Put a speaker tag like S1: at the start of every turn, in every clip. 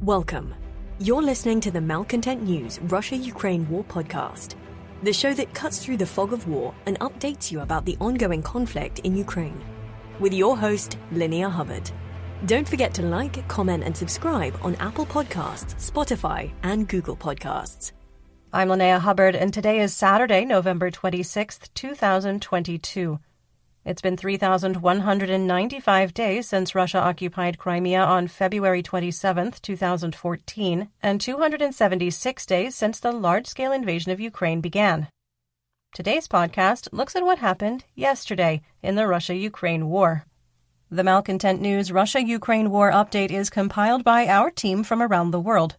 S1: Welcome. You're listening to the Malcontent News Russia-Ukraine War podcast, the show that cuts through the fog of war and updates you about the ongoing conflict in Ukraine. With your host, Linnea Hubbard. Don't forget to like, comment, and subscribe on Apple Podcasts, Spotify, and Google Podcasts.
S2: I'm Linnea Hubbard, and today is Saturday, November 26th, 2022. It's been 3,195 days since Russia occupied Crimea on February 27th, 2014, and 276 days since the large-scale invasion of Ukraine began. Today's podcast looks at what happened yesterday in the Russia-Ukraine war. The Malcontent News Russia-Ukraine War update is compiled by our team from around the world.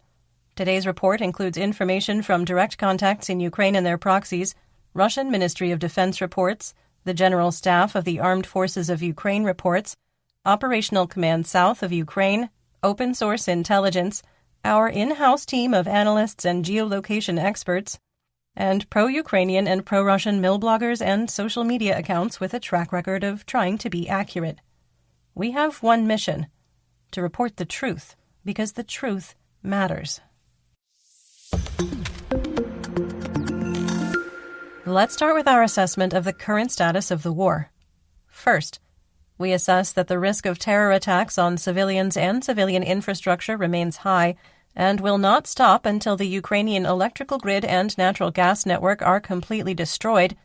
S2: Today's report includes information from direct contacts in Ukraine and their proxies, Russian Ministry of Defense reports, the General Staff of the Armed Forces of Ukraine reports, Operational Command South of Ukraine, open source intelligence, our in-house team of analysts and geolocation experts, and pro-Ukrainian and pro-Russian mill bloggers and social media accounts with a track record of trying to be accurate. We have one mission: to report the truth, because the truth matters. Let's start with our assessment of the current status of the war. First, we assess that the risk of terror attacks on civilians and civilian infrastructure remains high and will not stop until the Ukrainian electrical grid and natural gas network are completely destroyed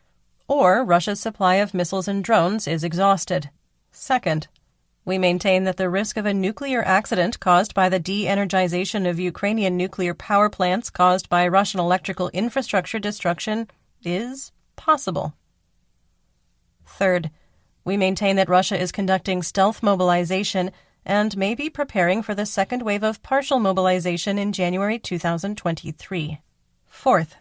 S2: or Russia's supply of missiles and drones is exhausted. Second, we maintain that the risk of a nuclear accident caused by the de-energization of Ukrainian nuclear power plants caused by Russian electrical infrastructure destruction is possible. Third, we maintain that Russia is conducting stealth mobilization and may be preparing for the second wave of partial mobilization in January 2023. Fourth,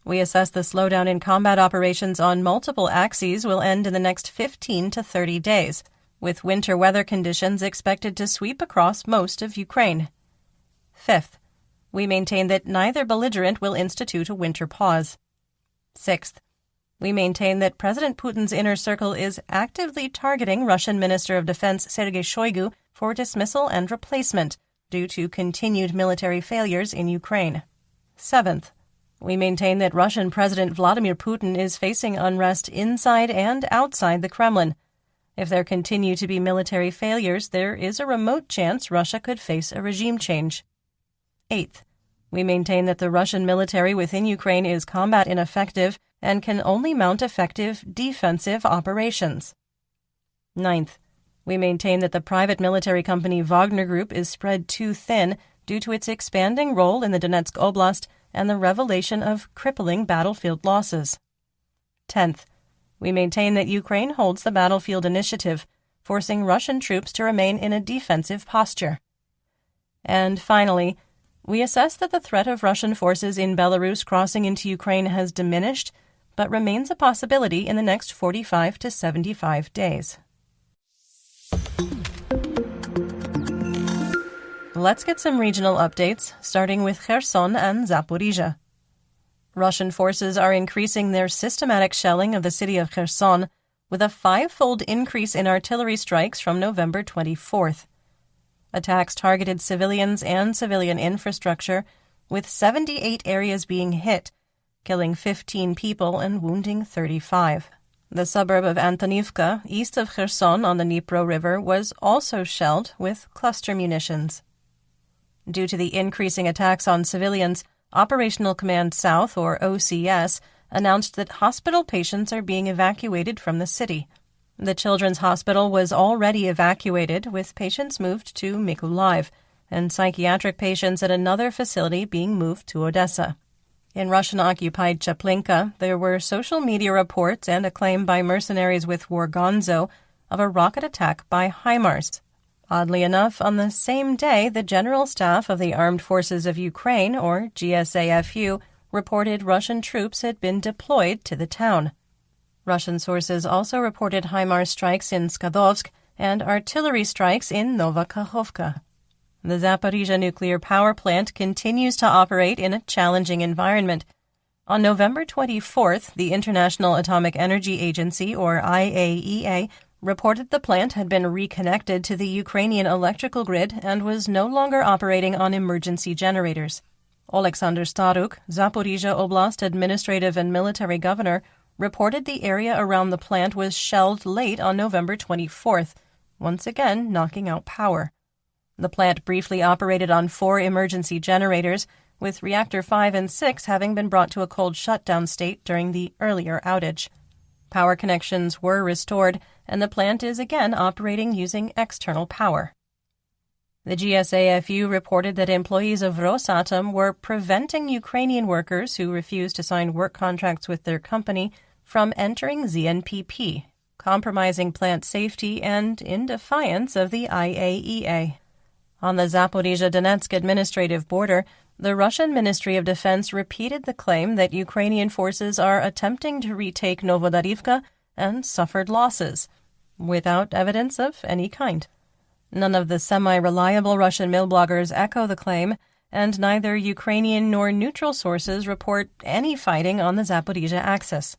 S2: we assess the slowdown in combat operations on multiple axes will end in the next 15 to 30 days, with winter weather conditions expected to sweep across most of Ukraine. Fifth, we maintain that neither belligerent will institute a winter pause. Sixth, we maintain that President Putin's inner circle is actively targeting Russian Minister of Defense Sergei Shoigu for dismissal and replacement due to continued military failures in Ukraine. Seventh, we maintain that Russian President Vladimir Putin is facing unrest inside and outside the Kremlin. If there continue to be military failures, there is a remote chance Russia could face a regime change. Eighth, we maintain that the Russian military within Ukraine is combat ineffective and can only mount effective defensive operations. Ninth, we maintain that the private military company Wagner Group is spread too thin due to its expanding role in the Donetsk Oblast and the revelation of crippling battlefield losses. 10th, we maintain that Ukraine holds the battlefield initiative, forcing Russian troops to remain in a defensive posture. And finally, we assess that the threat of Russian forces in Belarus crossing into Ukraine has diminished, but remains a possibility in the next 45 to 75 days. Let's get some regional updates, starting with Kherson and Zaporizhia. Russian forces are increasing their systematic shelling of the city of Kherson, with a 5-fold increase in artillery strikes from November 24th. Attacks targeted civilians and civilian infrastructure, with 78 areas being hit, killing 15 people and wounding 35. The suburb of Antonivka, east of Kherson on the Dnipro River, was also shelled with cluster munitions. Due to the increasing attacks on civilians, Operational Command South, or OCS, announced that hospital patients are being evacuated from the city. The Children's Hospital was already evacuated, with patients moved to Mykolaiv, and psychiatric patients at another facility being moved to Odessa. In Russian-occupied Chaplinka, there were social media reports and a claim by mercenaries with War Gonzo of a rocket attack by HIMARS. Oddly enough, on the same day, the General Staff of the Armed Forces of Ukraine, or GSAFU, reported Russian troops had been deployed to the town. Russian sources also reported HIMARS strikes in Skadovsk and artillery strikes in Novokakhovka. The Zaporizhia nuclear power plant continues to operate in a challenging environment. On November 24th, the International Atomic Energy Agency, or IAEA, reported the plant had been reconnected to the Ukrainian electrical grid and was no longer operating on emergency generators. Oleksandr Staruk, Zaporizhzhia Oblast administrative and military governor, reported the area around the plant was shelled late on November 24th, once again knocking out power. The plant briefly operated on 4 emergency generators, with reactor 5 and 6 having been brought to a cold shutdown state during the earlier outage. Power connections were restored, and the plant is again operating using external power. The GSAFU reported that employees of Rosatom were preventing Ukrainian workers who refused to sign work contracts with their company from entering ZNPP, compromising plant safety and in defiance of the IAEA. On the Zaporizhzhia-Donetsk administrative border, the Russian Ministry of Defense repeated the claim that Ukrainian forces are attempting to retake Novodarivka and suffered losses, without evidence of any kind. None of the semi-reliable Russian mill bloggers echo the claim, and neither Ukrainian nor neutral sources report any fighting on the Zaporizhzhia axis.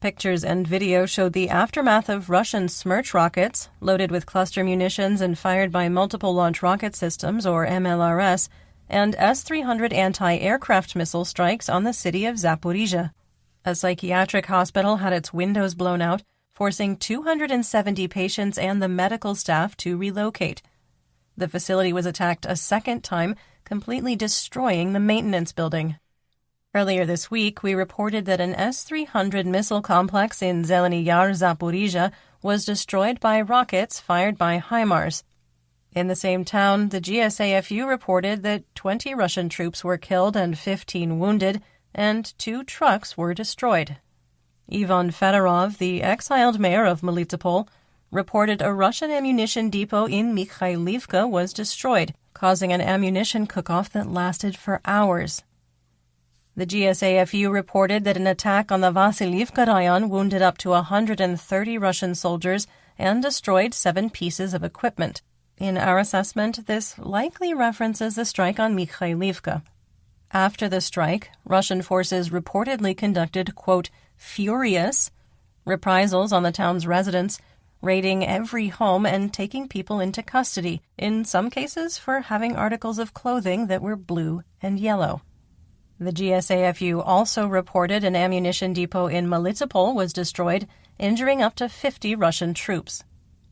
S2: Pictures and video showed the aftermath of Russian Smerch rockets, loaded with cluster munitions and fired by multiple launch rocket systems, or MLRS, and S-300 anti-aircraft missile strikes on the city of Zaporizhzhia. A psychiatric hospital had its windows blown out, forcing 270 patients and the medical staff to relocate. The facility was attacked a second time, completely destroying the maintenance building. Earlier this week, we reported that an S-300 missile complex in Zeleny Yar, Zaporizhzhia, was destroyed by rockets fired by HIMARS. In the same town, the GSAFU reported that 20 Russian troops were killed and 15 wounded, and 2 trucks were destroyed. Ivan Fedorov, the exiled mayor of Melitopol, reported a Russian ammunition depot in Mikhailivka was destroyed, causing an ammunition cook-off that lasted for hours. The GSAFU reported that an attack on the Vasiliivka Rayon wounded up to 130 Russian soldiers and destroyed 7 pieces of equipment. In our assessment, this likely references the strike on Mikhailivka. After the strike, Russian forces reportedly conducted, quote, furious reprisals on the town's residents, raiding every home and taking people into custody, in some cases for having articles of clothing that were blue and yellow. The GSAFU also reported an ammunition depot in Melitopol was destroyed, injuring up to 50 Russian troops.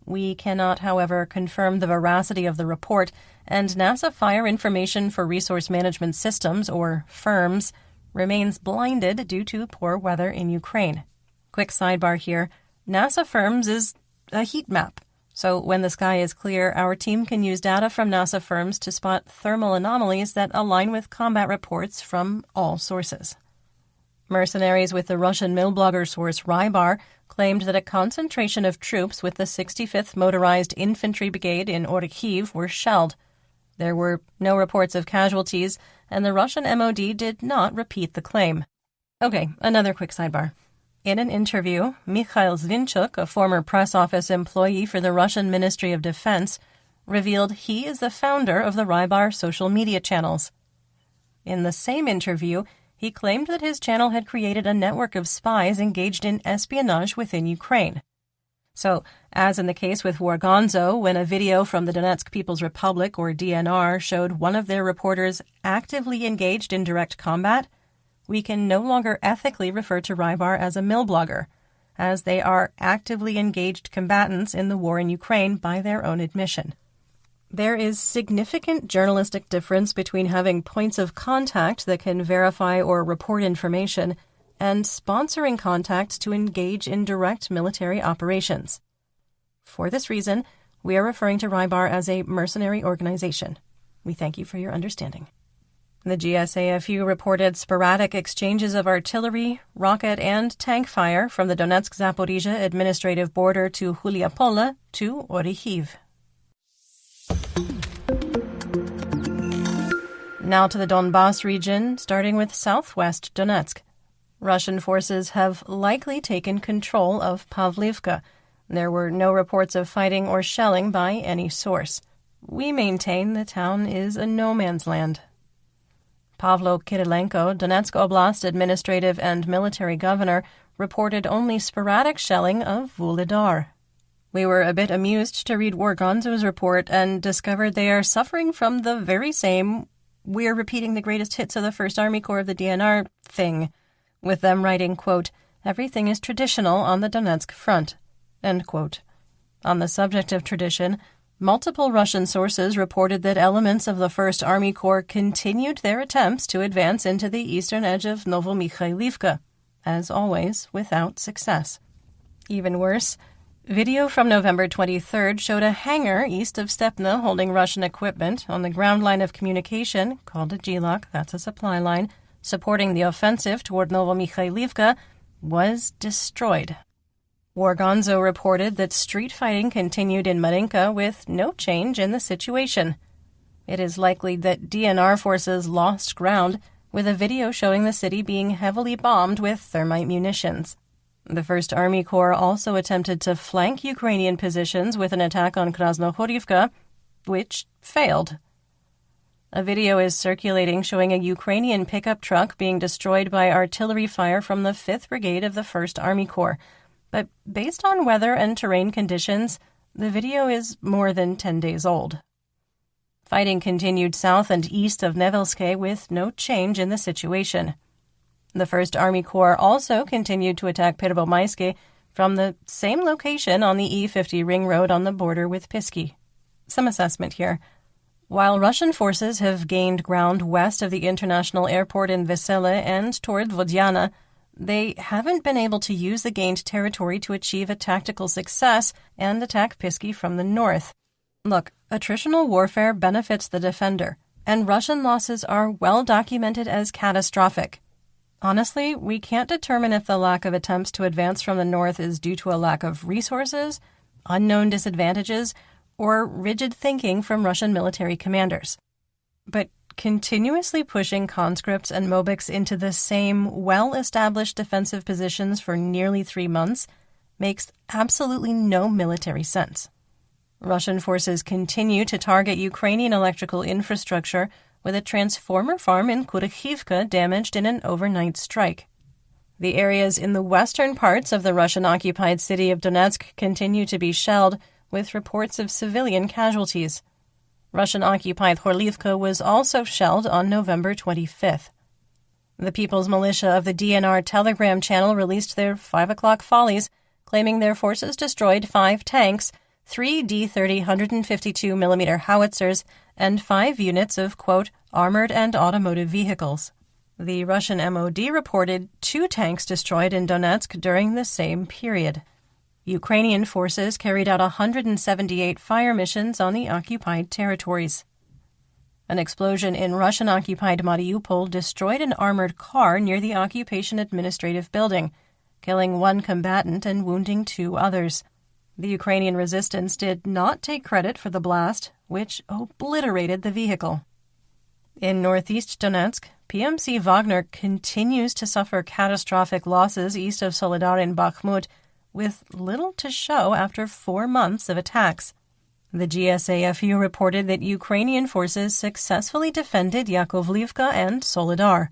S2: We cannot, however, confirm the veracity of the report, and NASA Fire Information for Resource Management Systems, or FIRMS, remains blinded due to poor weather in Ukraine. Quick sidebar here, NASA FIRMS is a heat map. So when the sky is clear, our team can use data from NASA FIRMS to spot thermal anomalies that align with combat reports from all sources. Mercenaries with the Russian mill blogger source Rybar claimed that a concentration of troops with the 65th Motorized Infantry Brigade in Orikhiv were shelled. There were no reports of casualties, and the Russian MOD did not repeat the claim. Okay, another quick sidebar. In an interview, Mikhail Zvinchuk, a former press office employee for the Russian Ministry of Defense, revealed he is the founder of the Rybar social media channels. In the same interview, he claimed that his channel had created a network of spies engaged in espionage within Ukraine. So, as in the case with Wargonzo, when a video from the Donetsk People's Republic, or DNR, showed one of their reporters actively engaged in direct combat, we can no longer ethically refer to Rybar as a mill blogger, as they are actively engaged combatants in the war in Ukraine by their own admission. There is significant journalistic difference between having points of contact that can verify or report information and sponsoring contacts to engage in direct military operations. For this reason, we are referring to Rybar as a mercenary organization. We thank you for your understanding. The GSAFU reported sporadic exchanges of artillery, rocket, and tank fire from the Donetsk-Zaporizhzhia administrative border to Huliapole to Orikhiv. Now to the Donbas region, starting with southwest Donetsk. Russian forces have likely taken control of Pavlivka. There were no reports of fighting or shelling by any source. We maintain the town is a no-man's land. Pavlo Kirilenko, Donetsk Oblast administrative and military governor, reported only sporadic shelling of Vuhledar. We were a bit amused to read Wargonzo's report and discovered they are suffering from the very same "we're repeating the greatest hits of the First Army Corps of the DNR" thing, with them writing, quote, "everything is traditional on the Donetsk front," end quote. On the subject of tradition, multiple Russian sources reported that elements of the First Army Corps continued their attempts to advance into the eastern edge of Novomikhailivka, as always, without success. Even worse, video from November 23rd showed a hangar east of Stepna holding Russian equipment on the ground line of communication, called a GLOC, that's a supply line, supporting the offensive toward Novomikhailivka, was destroyed. Wargonzo reported that street fighting continued in Marinka with no change in the situation. It is likely that DNR forces lost ground, with a video showing the city being heavily bombed with thermite munitions. The First Army Corps also attempted to flank Ukrainian positions with an attack on Krasnohorivka, which failed. A video is circulating showing a Ukrainian pickup truck being destroyed by artillery fire from the 5th Brigade of the First Army Corps. But based on weather and terrain conditions, the video is more than 10 days old. Fighting continued south and east of Nevelske with no change in the situation. The First Army Corps also continued to attack Pervomaiske from the same location on the E50 ring road on the border with Pisky. Some assessment here. While Russian forces have gained ground west of the international airport in Vesele and toward Vodiana, they haven't been able to use the gained territory to achieve a tactical success and attack Pisky from the north. Look, attritional warfare benefits the defender, and Russian losses are well documented as catastrophic. Honestly, we can't determine if the lack of attempts to advance from the north is due to a lack of resources, unknown disadvantages, or rigid thinking from Russian military commanders. But continuously pushing conscripts and mobics into the same well-established defensive positions for nearly 3 months makes absolutely no military sense. Russian forces continue to target Ukrainian electrical infrastructure, with a transformer farm in Kurychivka damaged in an overnight strike. The areas in the western parts of the Russian-occupied city of Donetsk continue to be shelled, with reports of civilian casualties. Russian-occupied Horlivka was also shelled on November 25th. The People's Militia of the DNR Telegram channel released their 5 o'clock follies, claiming their forces destroyed 5 tanks, 3 D-30 152mm howitzers, and 5 units of, quote, armored and automotive vehicles. The Russian MOD reported 2 tanks destroyed in Donetsk during the same period. Ukrainian forces carried out 178 fire missions on the occupied territories. An explosion in Russian-occupied Mariupol destroyed an armored car near the occupation administrative building, killing 1 combatant and wounding 2 others. The Ukrainian resistance did not take credit for the blast, which obliterated the vehicle. In northeast Donetsk, PMC Wagner continues to suffer catastrophic losses east of Soledar in Bakhmut, with little to show after 4 months of attacks. The GSAFU reported that Ukrainian forces successfully defended Yakovlivka and Soledar.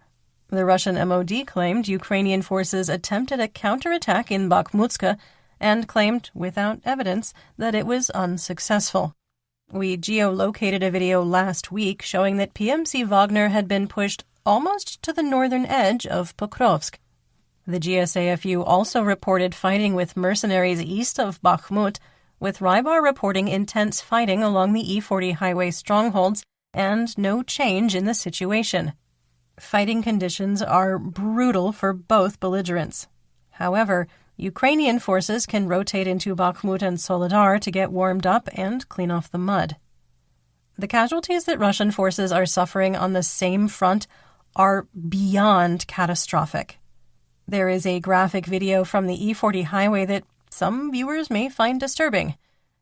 S2: The Russian MOD claimed Ukrainian forces attempted a counterattack in Bakhmutska and claimed, without evidence, that it was unsuccessful. We geolocated a video last week showing that PMC Wagner had been pushed almost to the northern edge of Pokrovsk. The GSAFU also reported fighting with mercenaries east of Bakhmut, with Rybar reporting intense fighting along the E40 highway strongholds and no change in the situation. Fighting conditions are brutal for both belligerents. However, Ukrainian forces can rotate into Bakhmut and Soledar to get warmed up and clean off the mud. The casualties that Russian forces are suffering on the same front are beyond catastrophic. There is a graphic video from the E40 highway that some viewers may find disturbing.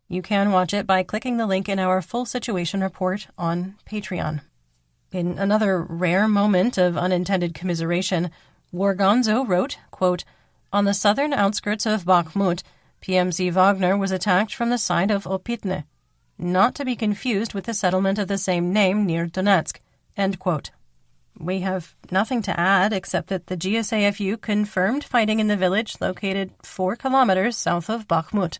S2: You can watch it by clicking the link in our full situation report on Patreon. In another rare moment of unintended commiseration, Wargonzo wrote, quote, on the southern outskirts of Bakhmut, PMC Wagner was attacked from the side of Opitne, not to be confused with the settlement of the same name near Donetsk, end quote. We have nothing to add except that the GSAFU confirmed fighting in the village located 4 kilometers south of Bakhmut.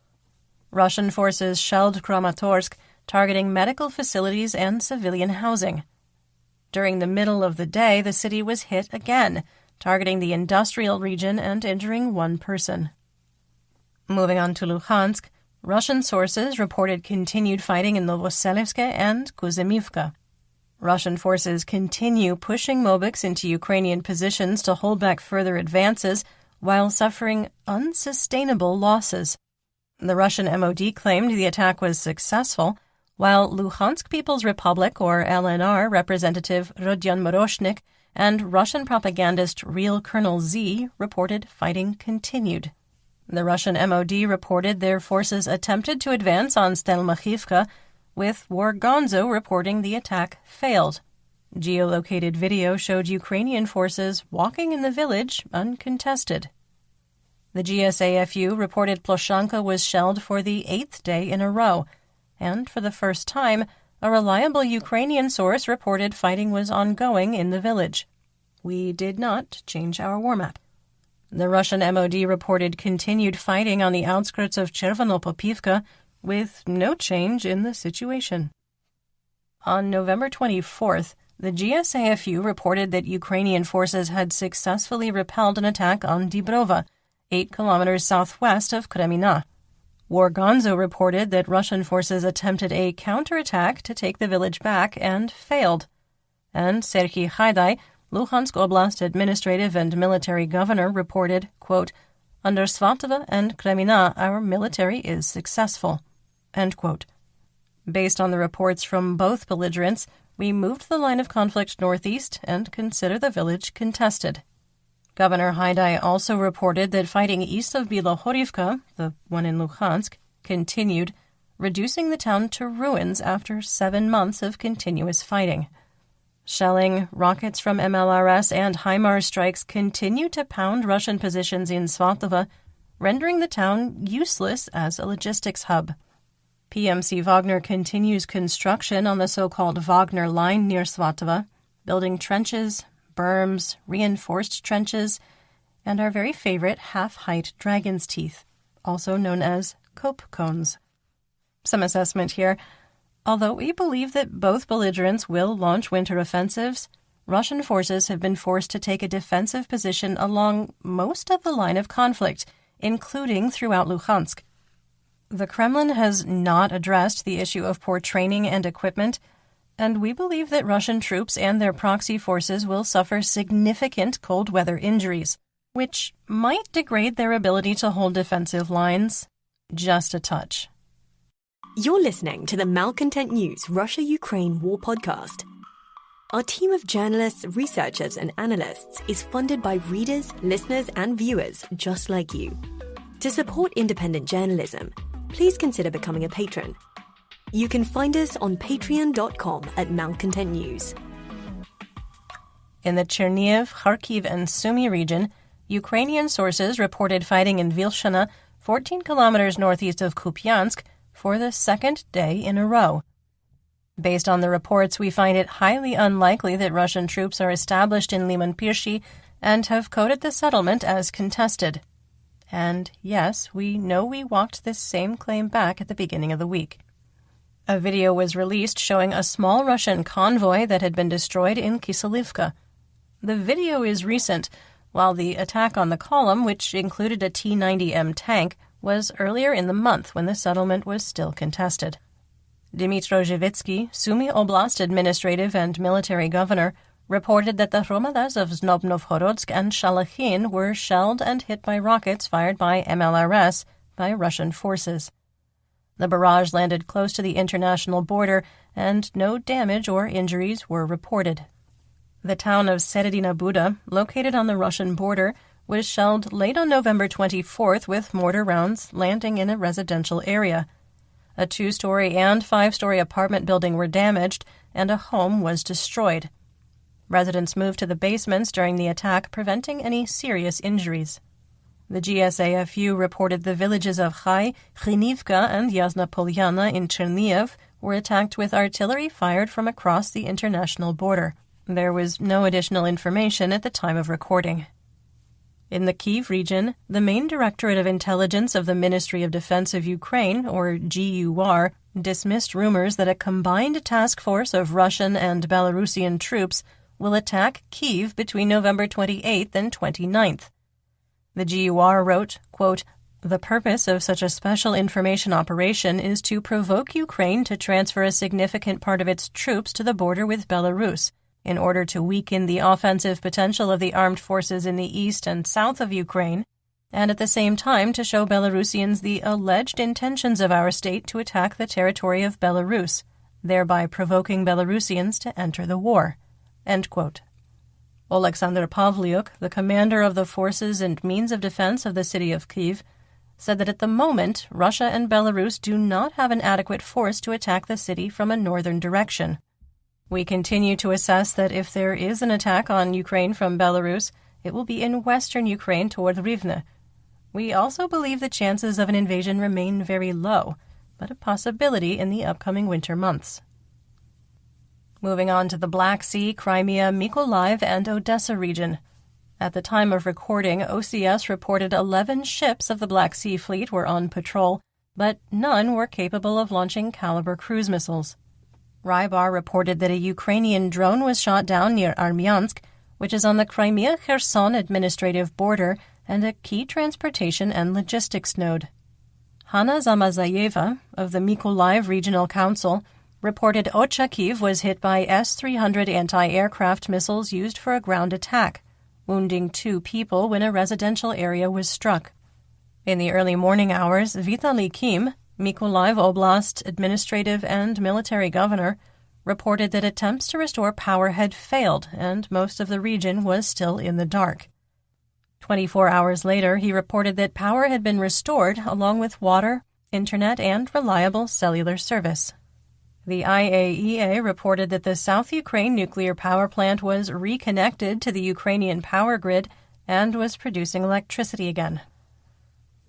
S2: Russian forces shelled Kramatorsk, targeting medical facilities and civilian housing. During the middle of the day, the city was hit again, targeting the industrial region and injuring one person. Moving on to Luhansk, Russian sources reported continued fighting in Novoselivsk and Kuzemivka. Russian forces continue pushing Mobiks into Ukrainian positions to hold back further advances while suffering unsustainable losses. The Russian MOD claimed the attack was successful, while Luhansk People's Republic, or LNR, representative Rodion Moroshnik and Russian propagandist Real Colonel Z reported fighting continued. The Russian MOD reported their forces attempted to advance on Stelmachivka, with War Gonzo reporting the attack failed. Geolocated video showed Ukrainian forces walking in the village uncontested. The GSAFU reported Ploshanka was shelled for the 8th day in a row, and for the first time, a reliable Ukrainian source reported fighting was ongoing in the village. We did not change our war map. The Russian MOD reported continued fighting on the outskirts of Chervonopopivka, with no change in the situation. On November 24th, the GSAFU reported that Ukrainian forces had successfully repelled an attack on Dibrova, 8 kilometers southwest of Kremina. War Gonzo reported that Russian forces attempted a counterattack to take the village back and failed. And Serhiy Haidai, Luhansk Oblast administrative and military governor, reported, quote, "Under Svatova and Kremina, our military is successful." End quote. Based on the reports from both belligerents, we moved the line of conflict northeast and consider the village contested. Governor Haidai also reported that fighting east of Bilohorivka, the one in Luhansk, continued, reducing the town to ruins after 7 months of continuous fighting. Shelling, rockets from MLRS, and HIMARS strikes continue to pound Russian positions in Svatova, rendering the town useless as a logistics hub. PMC Wagner continues construction on the so-called Wagner Line near Svatova, building trenches, berms, reinforced trenches, and our very favorite half-height dragon's teeth, also known as cope cones. Some assessment here. Although we believe that both belligerents will launch winter offensives, Russian forces have been forced to take a defensive position along most of the line of conflict, including throughout Luhansk. The Kremlin has not addressed the issue of poor training and equipment, and we believe that Russian troops and their proxy forces will suffer significant cold weather injuries, which might degrade their ability to hold defensive lines just a touch.
S1: You're listening to the Malcontent News Russia-Ukraine War Podcast. Our team of journalists, researchers, and analysts is funded by readers, listeners, and viewers just like you. To support independent journalism, please consider becoming a patron. You can find us on patreon.com/Malcontent News.
S2: In the Chernihiv, Kharkiv, and Sumy region, Ukrainian sources reported fighting in Vilshana, 14 kilometers northeast of Kupiansk, for the 2nd day in a row. Based on the reports, we find it highly unlikely that Russian troops are established in Liman Pirshi and have coded the settlement as contested. And yes, we know we walked this same claim back at the beginning of the week. A video was released showing a small Russian convoy that had been destroyed in Kiselivka. The video is recent, while the attack on the column, which included a T-90M tank, was earlier in the month when the settlement was still contested. Dmytro Zhivitsky, Sumy Oblast administrative and military governor, reported that the Hromadas of Znobnovhorodsk and Shalakhin were shelled and hit by rockets fired by MLRS by Russian forces. The barrage landed close to the international border, and no damage or injuries were reported. The town of Seredina Buda, located on the Russian border, was shelled late on November 24th with mortar rounds landing in a residential area. A 2-story and 5-story apartment building were damaged, and a home was destroyed. Residents moved to the basements during the attack, preventing any serious injuries. The GSAFU reported the villages of Khay, Khinivka, and Yasna Polyana in Chernihiv were attacked with artillery fired from across the international border. There was no additional information at the time of recording. In the Kyiv region, the main Directorate of Intelligence of the Ministry of Defense of Ukraine, or GUR, dismissed rumors that a combined task force of Russian and Belarusian troops will attack Kyiv between November 28th and 29th. The GUR wrote, quote, "The purpose of such a special information operation is to provoke Ukraine to transfer a significant part of its troops to the border with Belarus, in order to weaken the offensive potential of the armed forces in the east and south of Ukraine, and at the same time to show Belarusians the alleged intentions of our state to attack the territory of Belarus, thereby provoking Belarusians to enter the war." End quote. Oleksandr Pavliuk, the commander of the forces and means of defense of the city of Kyiv, said that at the moment Russia and Belarus do not have an adequate force to attack the city from a northern direction. "We continue to assess that if there is an attack on Ukraine from Belarus, it will be in western Ukraine toward Rivne. We also believe the chances of an invasion remain very low, but a possibility in the upcoming winter months." Moving on to the Black Sea, Crimea, Mykolaiv, and Odessa region. At the time of recording, OCS reported 11 ships of the Black Sea Fleet were on patrol, but none were capable of launching Caliber cruise missiles. Rybar reported that a Ukrainian drone was shot down near Armyansk, which is on the Crimea-Kherson administrative border and a key transportation and logistics node. Hanna Zamazayeva of the Mykolaiv Regional Council reported Ochakiv was hit by S-300 anti-aircraft missiles used for a ground attack, wounding 2 people when a residential area was struck. In the early morning hours, Vitaly Kim, Mykolaiv Oblast administrative and military governor, reported that attempts to restore power had failed and most of the region was still in the dark. 24 hours later, he reported that power had been restored along with water, internet, and reliable cellular service. The IAEA reported that the South Ukraine nuclear power plant was reconnected to the Ukrainian power grid and was producing electricity again.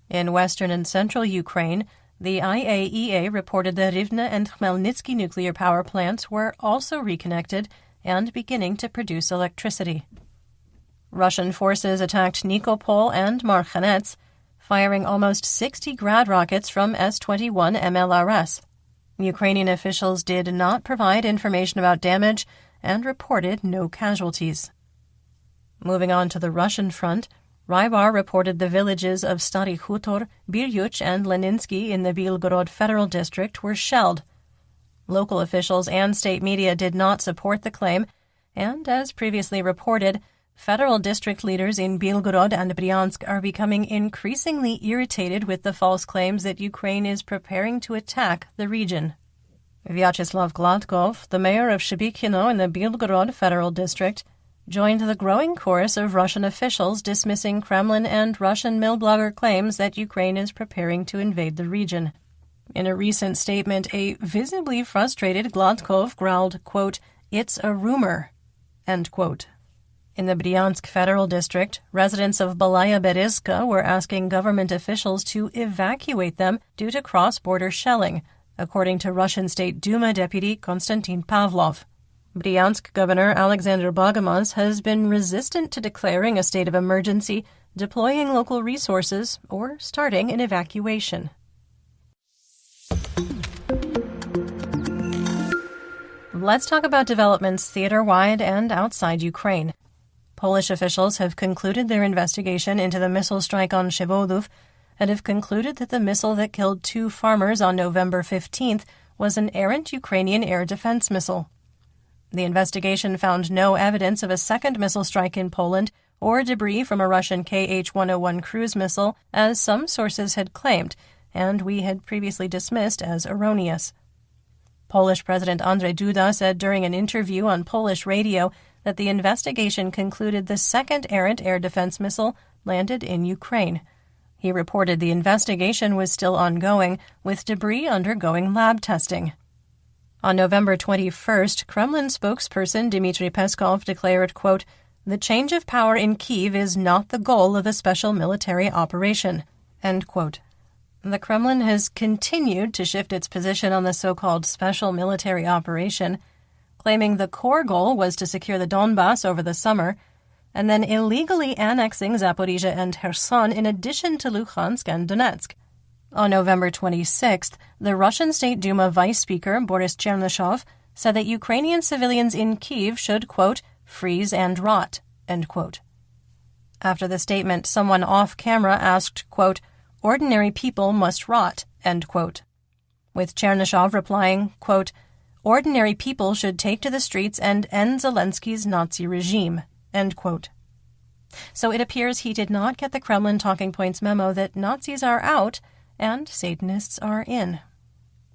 S2: In western and central Ukraine, the IAEA reported that Rivne and Khmelnytsky nuclear power plants were also reconnected and beginning to produce electricity. Russian forces attacked Nikopol and Marhanets, firing almost 60 Grad rockets from S-21 MLRS. Ukrainian officials did not provide information about damage and reported no casualties. Moving on to the Russian front, Rybar reported the villages of Stary Khutor, Biryuch, and Leninsky in the Belgorod Federal District were shelled. Local officials and state media did not support the claim, and, as previously reported, federal district leaders in Belgorod and Bryansk are becoming increasingly irritated with the false claims that Ukraine is preparing to attack the region. Vyacheslav Gladkov, the mayor of Shebykino in the Belgorod Federal District, joined the growing chorus of Russian officials dismissing Kremlin and Russian mill-blogger claims that Ukraine is preparing to invade the region. In a recent statement, a visibly frustrated Gladkov growled, quote, "It's a rumor," end quote. In the Bryansk Federal District, residents of Balaya Berezka were asking government officials to evacuate them due to cross-border shelling, according to Russian State Duma Deputy Konstantin Pavlov. Bryansk Governor Alexander Bogomaz has been resistant to declaring a state of emergency, deploying local resources, or starting an evacuation. Let's talk about developments theater-wide and outside Ukraine. Polish officials have concluded their investigation into the missile strike on Shevodov and have concluded that the missile that killed 2 farmers on November 15th was an errant Ukrainian air defense missile. The investigation found no evidence of a second missile strike in Poland or debris from a Russian Kh-101 cruise missile, as some sources had claimed, and we had previously dismissed as erroneous. Polish President Andrzej Duda said during an interview on Polish radio that the investigation concluded the second errant air defense missile landed in Ukraine. He reported the investigation was still ongoing, with debris undergoing lab testing. On November 21st, Kremlin spokesperson Dmitry Peskov declared, quote, "The change of power in Kyiv is not the goal of the special military operation," end quote. The Kremlin has continued to shift its position on the so-called special military operation, claiming the core goal was to secure the Donbass over the summer, and then illegally annexing Zaporizhzhia and Kherson in addition to Luhansk and Donetsk. On November 26th, the Russian State Duma Vice Speaker Boris Chernyshov said that Ukrainian civilians in Kyiv should, quote, freeze and rot, end quote. After the statement, someone off-camera asked, quote, ordinary people must rot, end quote, with Chernyshov replying, quote, ordinary people should take to the streets and end Zelensky's Nazi regime, end quote. So it appears he did not get the Kremlin talking points memo that Nazis are out and Satanists are in.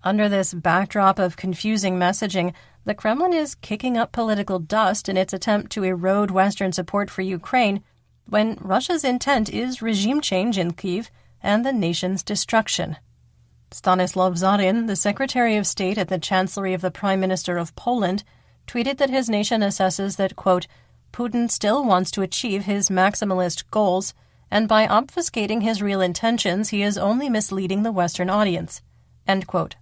S2: Under this backdrop of confusing messaging, the Kremlin is kicking up political dust in its attempt to erode Western support for Ukraine, when Russia's intent is regime change in Kyiv and the nation's destruction. Stanislav Zarin, the Secretary of State at the Chancellery of the Prime Minister of Poland, tweeted that his nation assesses that, quote, Putin still wants to achieve his maximalist goals, and by obfuscating his real intentions, he is only misleading the Western audience, end quote.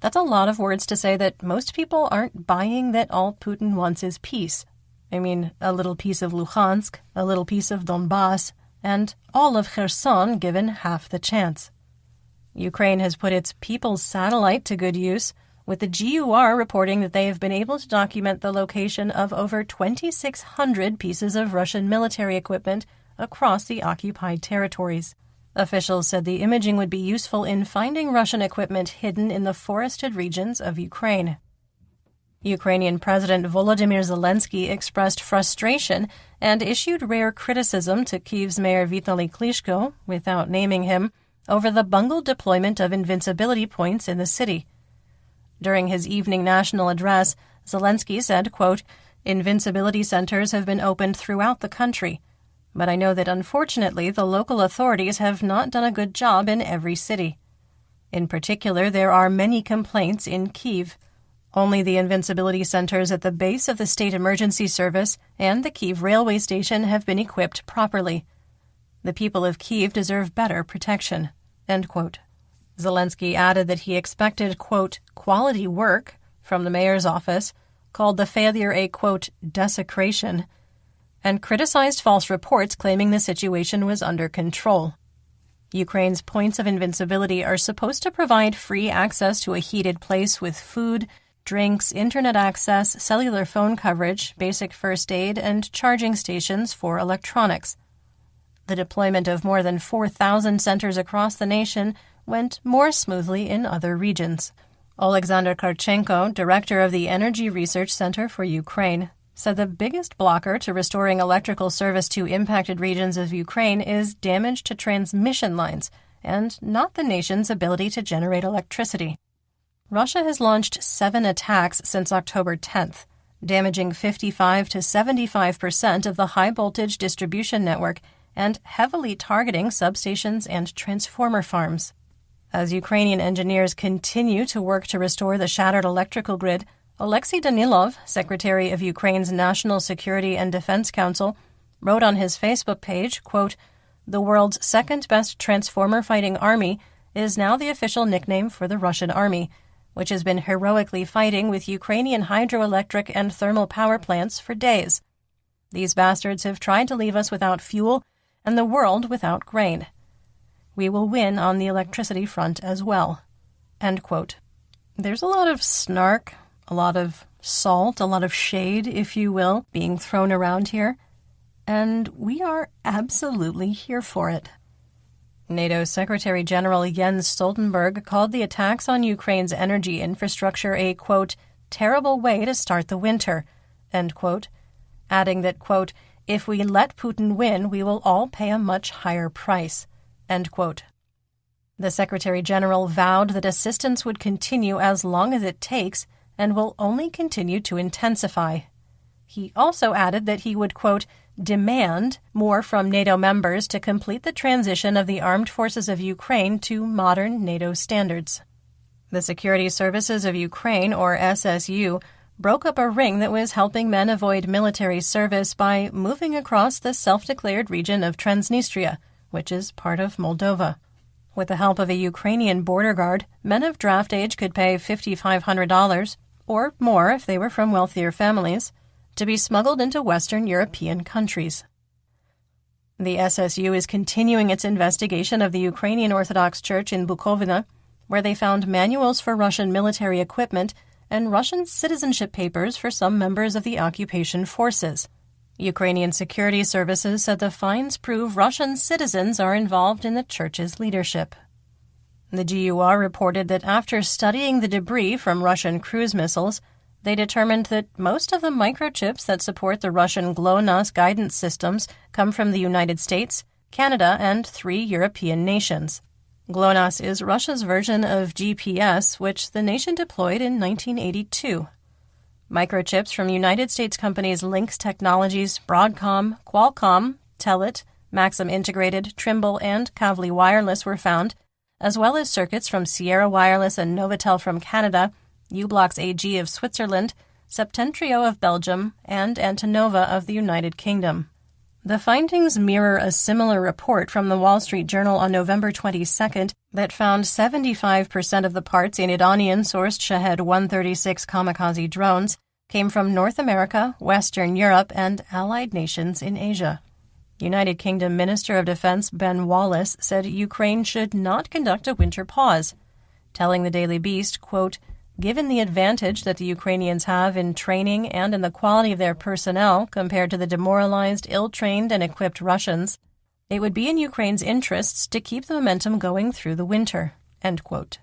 S2: That's a lot of words to say that most people aren't buying that all Putin wants is peace. I mean, a little piece of Luhansk, a little piece of Donbass, and all of Kherson given half the chance. Ukraine has put its People's Satellite to good use, with the GUR reporting that they have been able to document the location of over 2,600 pieces of Russian military equipment across the occupied territories. Officials said the imaging would be useful in finding Russian equipment hidden in the forested regions of Ukraine. Ukrainian President Volodymyr Zelensky expressed frustration and issued rare criticism to Kyiv's Mayor Vitaly Klitschko, without naming him, over the bungled deployment of invincibility points in the city. During his evening national address, Zelensky said, quote, invincibility centers have been opened throughout the country, but I know that unfortunately the local authorities have not done a good job in every city. In particular, there are many complaints in Kyiv. Only the invincibility centers at the base of the State Emergency Service and the Kyiv railway station have been equipped properly. The people of Kyiv deserve better protection, end quote. Zelensky added that he expected, quote, quality work from the mayor's office, called the failure a, quote, desecration, and criticized false reports claiming the situation was under control. Ukraine's points of invincibility are supposed to provide free access to a heated place with food, drinks, internet access, cellular phone coverage, basic first aid, and charging stations for electronics. The deployment of more than 4,000 centers across the nation went more smoothly in other regions. Alexander Karchenko, director of the Energy Research Center for Ukraine, said the biggest blocker to restoring electrical service to impacted regions of Ukraine is damage to transmission lines and not the nation's ability to generate electricity. Russia has launched 7 attacks since October 10th, damaging 55 to 75% of the high-voltage distribution network and heavily targeting substations and transformer farms. As Ukrainian engineers continue to work to restore the shattered electrical grid, Alexei Danilov, Secretary of Ukraine's National Security and Defense Council, wrote on his Facebook page, quote, the world's second-best transformer-fighting army is now the official nickname for the Russian army, which has been heroically fighting with Ukrainian hydroelectric and thermal power plants for days. These bastards have tried to leave us without fuel and the world without grain. We will win on the electricity front as well. End quote. There's a lot of snark, a lot of salt, a lot of shade, if you will, being thrown around here, and we are absolutely here for it. NATO Secretary General Jens Stoltenberg called the attacks on Ukraine's energy infrastructure a, quote, terrible way to start the winter, end quote, adding that, quote, if we let Putin win, we will all pay a much higher price, end quote. The Secretary General vowed that assistance would continue as long as it takes and will only continue to intensify. He also added that he would, quote, demand more from NATO members to complete the transition of the armed forces of Ukraine to modern NATO standards. The Security Services of Ukraine, or SSU, broke up a ring that was helping men avoid military service by moving across the self-declared region of Transnistria, which is part of Moldova. With the help of a Ukrainian border guard, men of draft age could pay $5,500, or more if they were from wealthier families, to be smuggled into Western European countries. The SSU is continuing its investigation of the Ukrainian Orthodox Church in Bukovina, where they found manuals for Russian military equipment and Russian citizenship papers for some members of the occupation forces. Ukrainian security services said the finds prove Russian citizens are involved in the church's leadership. The GUR reported that after studying the debris from Russian cruise missiles, they determined that most of the microchips that support the Russian GLONASS guidance systems come from the United States, Canada, and 3 European nations. GLONASS is Russia's version of GPS, which the nation deployed in 1982. Microchips from United States companies Lynx Technologies, Broadcom, Qualcomm, Telit, Maxim Integrated, Trimble, and Kavli Wireless were found, as well as circuits from Sierra Wireless and Novatel from Canada, U-Blox AG of Switzerland, Septentrio of Belgium, and Antonova of the United Kingdom. The findings mirror a similar report from the Wall Street Journal on November 22nd that found 75% of the parts in Iranian-sourced Shahed-136 kamikaze drones came from North America, Western Europe, and allied nations in Asia. United Kingdom Minister of Defense Ben Wallace said Ukraine should not conduct a winter pause, telling the Daily Beast, quote, "Given the advantage that the Ukrainians have in training and in the quality of their personnel compared to the demoralized, ill-trained, and equipped Russians, it would be in Ukraine's interests to keep the momentum going through the winter." End quote.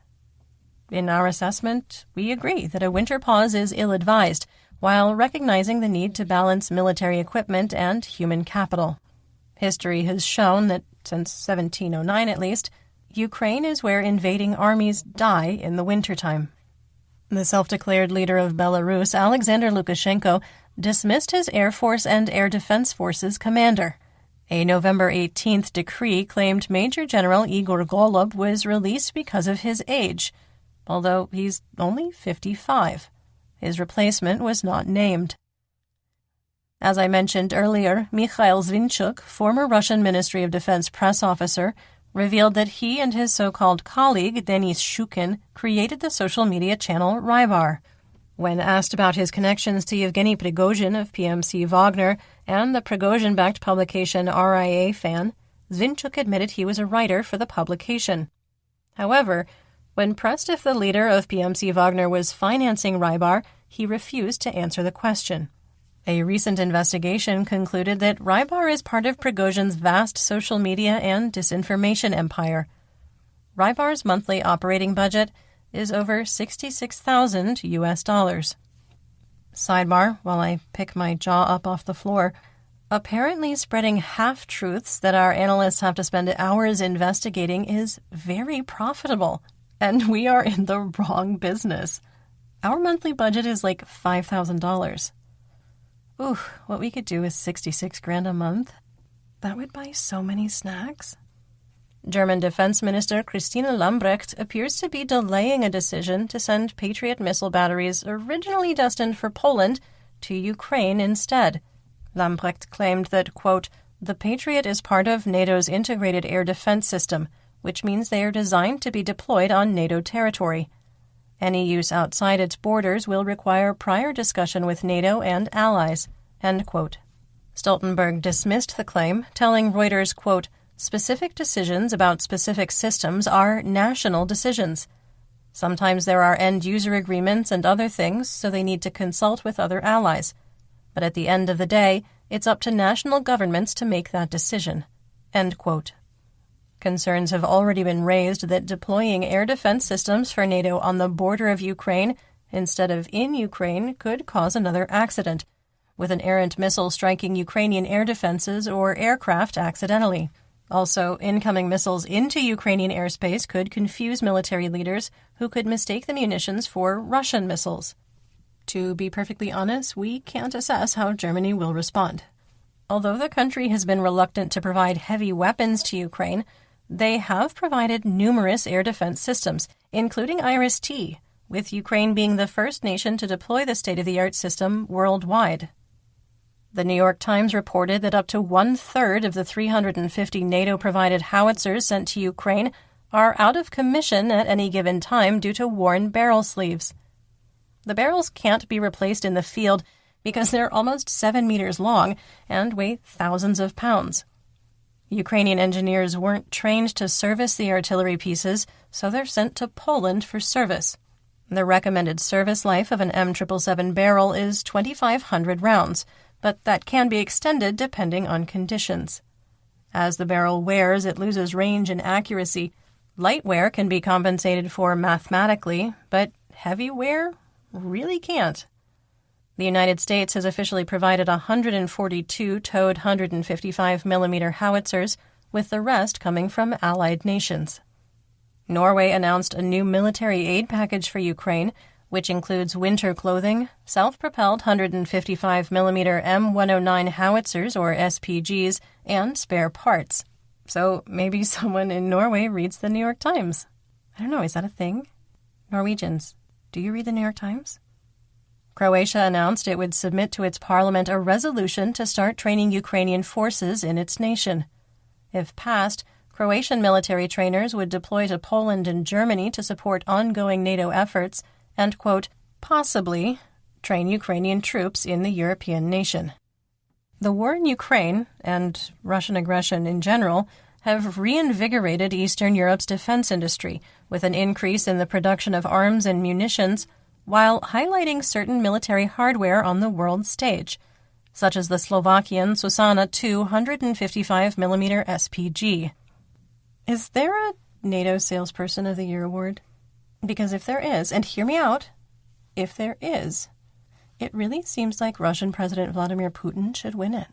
S2: In our assessment, we agree that a winter pause is ill-advised, while recognizing the need to balance military equipment and human capital. History has shown that, since 1709 at least, Ukraine is where invading armies die in the wintertime. The self-declared leader of Belarus, Alexander Lukashenko, dismissed his Air Force and Air Defense Forces commander. A November 18th decree claimed Major General Igor Golob was released because of his age, although he's only 55. His replacement was not named. As I mentioned earlier, Mikhail Zvinchuk, former Russian Ministry of Defense press officer, revealed that he and his so-called colleague, Denis Shukin, created the social media channel Rybar. When asked about his connections to Yevgeny Prigozhin of PMC Wagner and the Prigozhin-backed publication RIA Fan, Zvinchuk admitted he was a writer for the publication. However, when pressed if the leader of PMC Wagner was financing Rybar, he refused to answer the question. A recent investigation concluded that Rybar is part of Prigozhin's vast social media and disinformation empire. Rybar's monthly operating budget is over $66,000 US. Sidebar, while I pick my jaw up off the floor, apparently spreading half-truths that our analysts have to spend hours investigating is very profitable, and we are in the wrong business. Our monthly budget is like $5,000. Ooh, what we could do with $66,000 a month. That would buy so many snacks. German Defense Minister Christine Lambrecht appears to be delaying a decision to send Patriot missile batteries originally destined for Poland to Ukraine instead. Lambrecht claimed that, quote, "The Patriot is part of NATO's integrated air defense system, which means they are designed to be deployed on NATO territory. Any use outside its borders will require prior discussion with NATO and allies," end quote. Stoltenberg dismissed the claim, telling Reuters, quote, "Specific decisions about specific systems are national decisions. Sometimes there are end-user agreements and other things, so they need to consult with other allies. But at the end of the day, it's up to national governments to make that decision," end quote. Concerns have already been raised that deploying air defense systems for NATO on the border of Ukraine instead of in Ukraine could cause another accident, with an errant missile striking Ukrainian air defenses or aircraft accidentally. Also, incoming missiles into Ukrainian airspace could confuse military leaders who could mistake the munitions for Russian missiles. To be perfectly honest, we can't assess how Germany will respond. Although the country has been reluctant to provide heavy weapons to Ukraine, they have provided numerous air defense systems, including IRIS-T, with Ukraine being the first nation to deploy the state-of-the-art system worldwide. The New York Times reported that up to one-third of the 350 NATO-provided howitzers sent to Ukraine are out of commission at any given time due to worn barrel sleeves. The barrels can't be replaced in the field because they're almost 7 meters long and weigh thousands of pounds. Ukrainian engineers weren't trained to service the artillery pieces, so they're sent to Poland for service. The recommended service life of an M777 barrel is 2,500 rounds, but that can be extended depending on conditions. As the barrel wears, it loses range and accuracy. Light wear can be compensated for mathematically, but heavy wear really can't. The United States has officially provided 142 towed 155mm howitzers, with the rest coming from allied nations. Norway announced a new military aid package for Ukraine, which includes winter clothing, self-propelled 155mm M109 howitzers, or SPGs, and spare parts. So maybe someone in Norway reads the New York Times. I don't know, is that a thing? Norwegians, do you read the New York Times? Croatia announced it would submit to its parliament a resolution to start training Ukrainian forces in its nation. If passed, Croatian military trainers would deploy to Poland and Germany to support ongoing NATO efforts and, quote, possibly train Ukrainian troops in the European nation. The war in Ukraine, and Russian aggression in general, have reinvigorated Eastern Europe's defense industry, with an increase in the production of arms and munitions, while highlighting certain military hardware on the world stage, such as the Slovakian Susana II 155mm SPG. Is there a NATO Salesperson of the Year award? Because if there is, and hear me out, if there is, it really seems like Russian President Vladimir Putin should win it.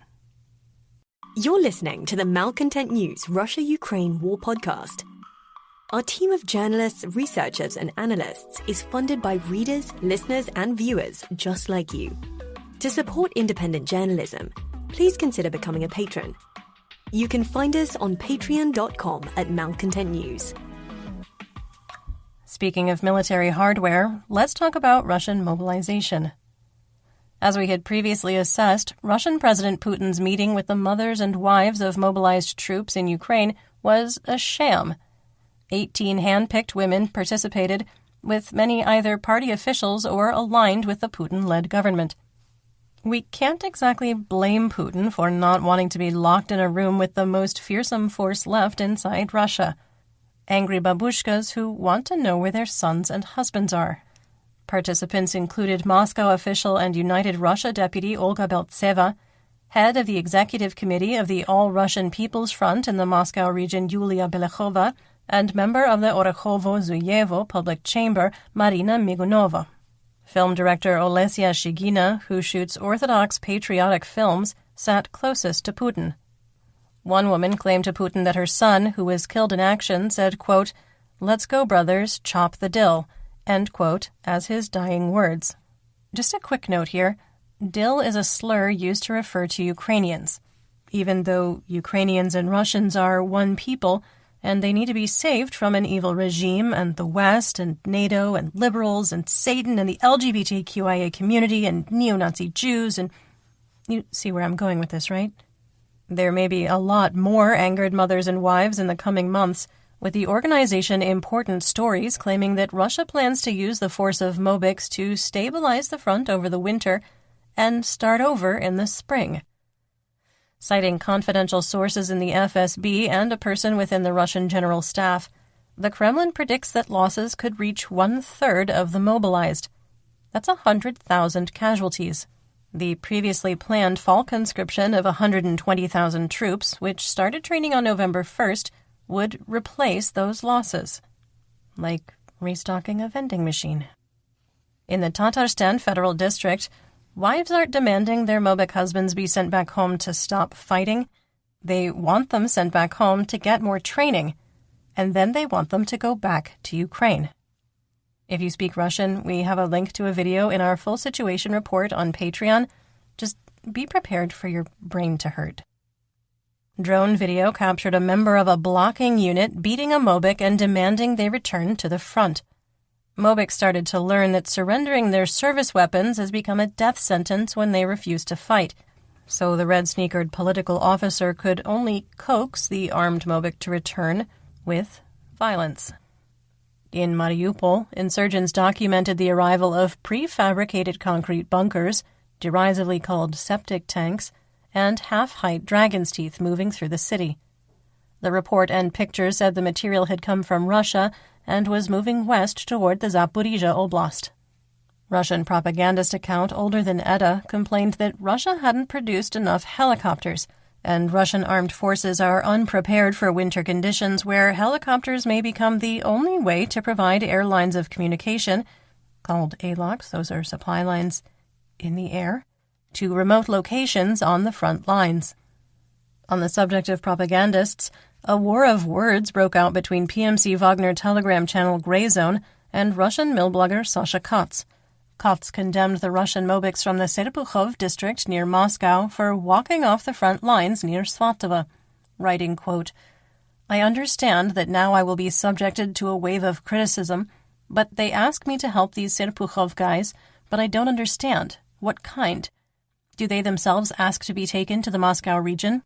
S1: You're listening to the Malcontent News Russia-Ukraine War Podcast. Our team of journalists, researchers, and analysts is funded by readers, listeners, and viewers just like you. To support independent journalism, please consider becoming a patron. You can find us on patreon.com/Malcontent News.
S2: Speaking of military hardware, let's talk about Russian mobilization. As we had previously assessed, Russian President Putin's meeting with the mothers and wives of mobilized troops in Ukraine was a sham. 18 hand-picked women participated, with many either party officials or aligned with the Putin-led government. We can't exactly blame Putin for not wanting to be locked in a room with the most fearsome force left inside Russia. Angry babushkas who want to know where their sons and husbands are. Participants included Moscow official and United Russia deputy Olga Beltseva, head of the executive committee of the All-Russian People's Front in the Moscow region Yulia Belechova, and member of the Orekhovo-Zuyevo public chamber Marina Migunova. Film director Olesya Shigina, who shoots orthodox patriotic films, sat closest to Putin. One woman claimed to Putin that her son, who was killed in action, said, quote, "Let's go, brothers, chop the dill," end quote, as his dying words. Just a quick note here. Dill is a slur used to refer to Ukrainians. Even though Ukrainians and Russians are one people, and they need to be saved from an evil regime and the West and NATO and liberals and Satan and the LGBTQIA community and neo-Nazi Jews, and you see where I'm going with this, right? There may be a lot more angered mothers and wives in the coming months, with the organization Important Stories claiming that Russia plans to use the force of Mobics to stabilize the front over the winter and start over in the spring. Citing confidential sources in the FSB and a person within the Russian General Staff, the Kremlin predicts that losses could reach 1/3 of the mobilized. That's 100,000 casualties. The previously planned fall conscription of 120,000 troops, which started training on November 1st, would replace those losses. Like restocking a vending machine. In the Tatarstan Federal District, wives aren't demanding their Mobic husbands be sent back home to stop fighting. They want them sent back home to get more training, and then they want them to go back to Ukraine. If you speak Russian, we have a link to a video in our full situation report on Patreon. Just be prepared for your brain to hurt. Drone video captured a member of a blocking unit beating a Mobic and demanding they return to the front. Mobic started to learn that surrendering their service weapons has become a death sentence when they refuse to fight, so the red-sneakered political officer could only coax the armed Mobic to return with violence. In Mariupol, insurgents documented the arrival of prefabricated concrete bunkers, derisively called septic tanks, and half-height dragon's teeth moving through the city. The report and pictures said the material had come from Russia and was moving west toward the Zaporizhzhia Oblast. Russian propagandist account older than Edda complained that Russia hadn't produced enough helicopters, and Russian armed forces are unprepared for winter conditions where helicopters may become the only way to provide air lines of communication, called ALOCs, those are supply lines in the air, to remote locations on the front lines. On the subject of propagandists, a war of words broke out between PMC Wagner Telegram channel Grey Zone and Russian mill blogger Sasha Katz. Katz condemned the Russian Mobiks from the Serpukhov district near Moscow for walking off the front lines near Svatovo, writing, quote, "I understand that now I will be subjected to a wave of criticism, but they ask me to help these Serpukhov guys, but I don't understand. What kind? Do they themselves ask to be taken to the Moscow region?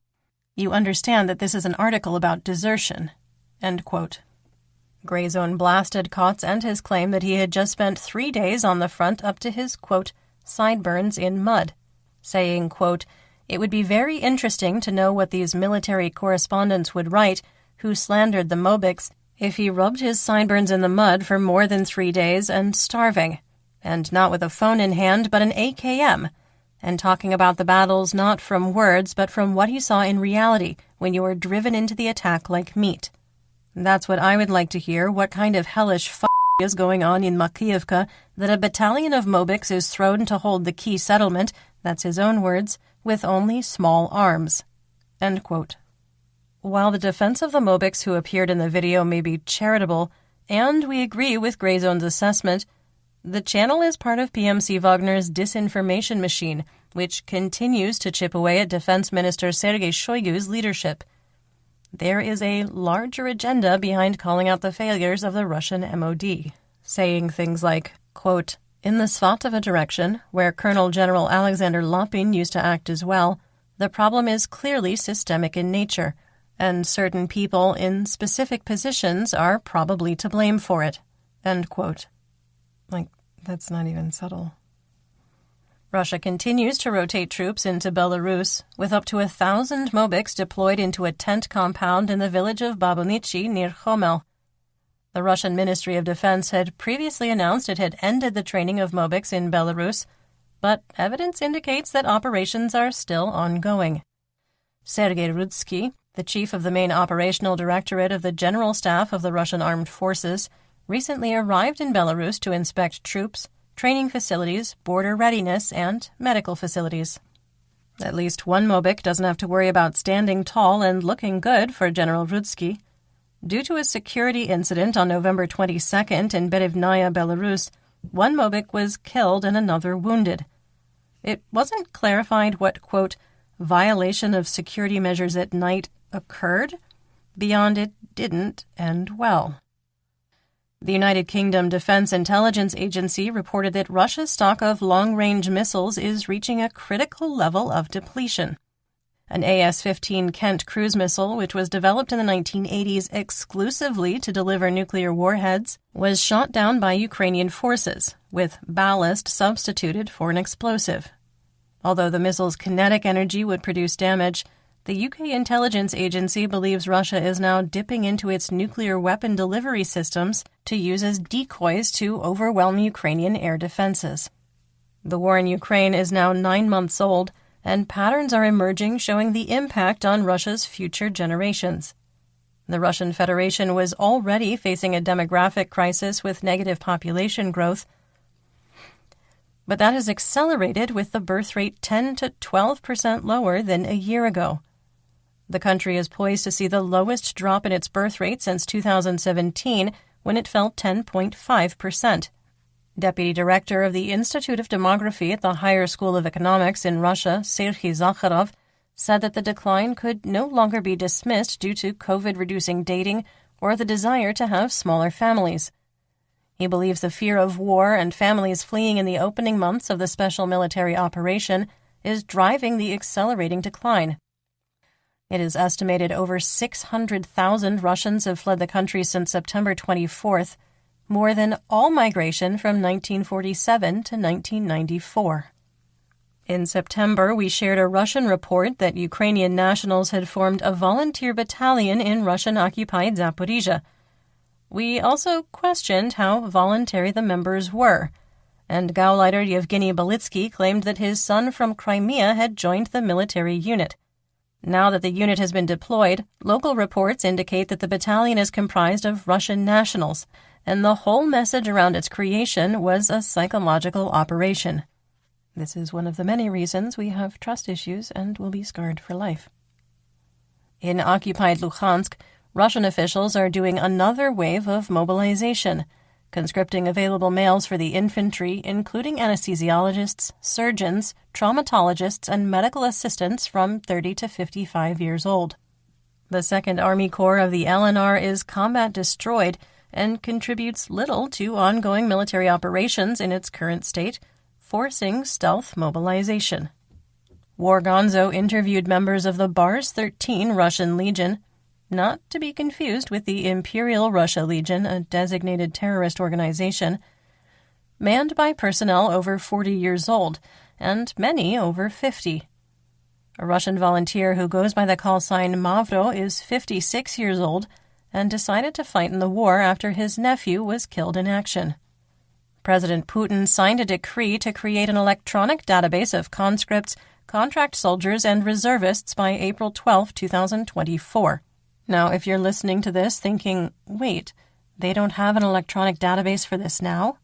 S2: You understand that this is an article about desertion." End quote. Grey Zone blasted Katz and his claim that he had just spent 3 days on the front up to his, quote, sideburns in mud, saying, quote, "It would be very interesting to know what these military correspondents would write who slandered the Mobiks if he rubbed his sideburns in the mud for more than 3 days and starving, and not with a phone in hand but an AKM, and talking about the battles not from words but from what he saw in reality when you were driven into the attack like meat. That's what I would like to hear, what kind of hellish is going on in Makiivka that a battalion of Mobiks is thrown to hold the key settlement, that's his own words, with only small arms." End quote. While the defense of the Mobiks who appeared in the video may be charitable, and we agree with Grey Zone's assessment, the channel is part of PMC Wagner's disinformation machine, which continues to chip away at Defense Minister Sergei Shoigu's leadership. There is a larger agenda behind calling out the failures of the Russian MOD, saying things like, quote, "In the Svatovo direction, where Colonel General Alexander Lapin used to act as well, the problem is clearly systemic in nature, and certain people in specific positions are probably to blame for it." End quote. Like, that's not even subtle. Russia continues to rotate troops into Belarus, with up to 1,000 Mobiks deployed into a tent compound in the village of Babunichi near Homel. The Russian Ministry of Defense had previously announced it had ended the training of Mobiks in Belarus, but evidence indicates that operations are still ongoing. Sergei Rudsky, the chief of the main operational directorate of the General Staff of the Russian Armed Forces, recently arrived in Belarus to inspect troops, training facilities, border readiness, and medical facilities. At least one Mobik doesn't have to worry about standing tall and looking good for General Rudsky. Due to a security incident on November 22nd in Berevnaya, Belarus, one Mobik was killed and another wounded. It wasn't clarified what, quote, violation of security measures at night occurred. Beyond it didn't end well. The United Kingdom Defense Intelligence Agency reported that Russia's stock of long-range missiles is reaching a critical level of depletion. An AS-15 Kent cruise missile, which was developed in the 1980s exclusively to deliver nuclear warheads, was shot down by Ukrainian forces, with ballast substituted for an explosive. Although the missile's kinetic energy would produce damage, the UK intelligence agency believes Russia is now dipping into its nuclear weapon delivery systems to use as decoys to overwhelm Ukrainian air defenses. The war in Ukraine is now 9 months old, and patterns are emerging showing the impact on Russia's future generations. The Russian Federation was already facing a demographic crisis with negative population growth, but that has accelerated with the birth rate 10 to 12% lower than a year ago. The country is poised to see the lowest drop in its birth rate since 2017, when it fell 10.5%. Deputy Director of the Institute of Demography at the Higher School of Economics in Russia, Serhiy Zakharov, said that the decline could no longer be dismissed due to COVID-reducing dating or the desire to have smaller families. He believes the fear of war and families fleeing in the opening months of the special military operation is driving the accelerating decline. It is estimated over 600,000 Russians have fled the country since September 24th, more than all migration from 1947 to 1994. In September, we shared a Russian report that Ukrainian nationals had formed a volunteer battalion in Russian-occupied Zaporizhia. We also questioned how voluntary the members were, and Gauleiter Yevgeny Belitsky claimed that his son from Crimea had joined the military unit. Now that the unit has been deployed, local reports indicate that the battalion is comprised of Russian nationals, and the whole message around its creation was a psychological operation. This is one of the many reasons we have trust issues and will be scarred for life. In occupied Luhansk, Russian officials are doing another wave of mobilization, conscripting available males for the infantry, including anesthesiologists, surgeons, traumatologists, and medical assistants from 30 to 55 years old. The 2nd Army Corps of the LNR is combat destroyed and contributes little to ongoing military operations in its current state, forcing stealth mobilization. War Gonzo interviewed members of the Bars 13 Russian Legion, not to be confused with the Imperial Russia Legion, a designated terrorist organization, manned by personnel over 40 years old, and many over 50. A Russian volunteer who goes by the call sign Mavro is 56 years old and decided to fight in the war after his nephew was killed in action. President Putin signed a decree to create an electronic database of conscripts, contract soldiers, and reservists by April 12, 2024. Now, if you're listening to this thinking, wait, they don't have an electronic database for this now?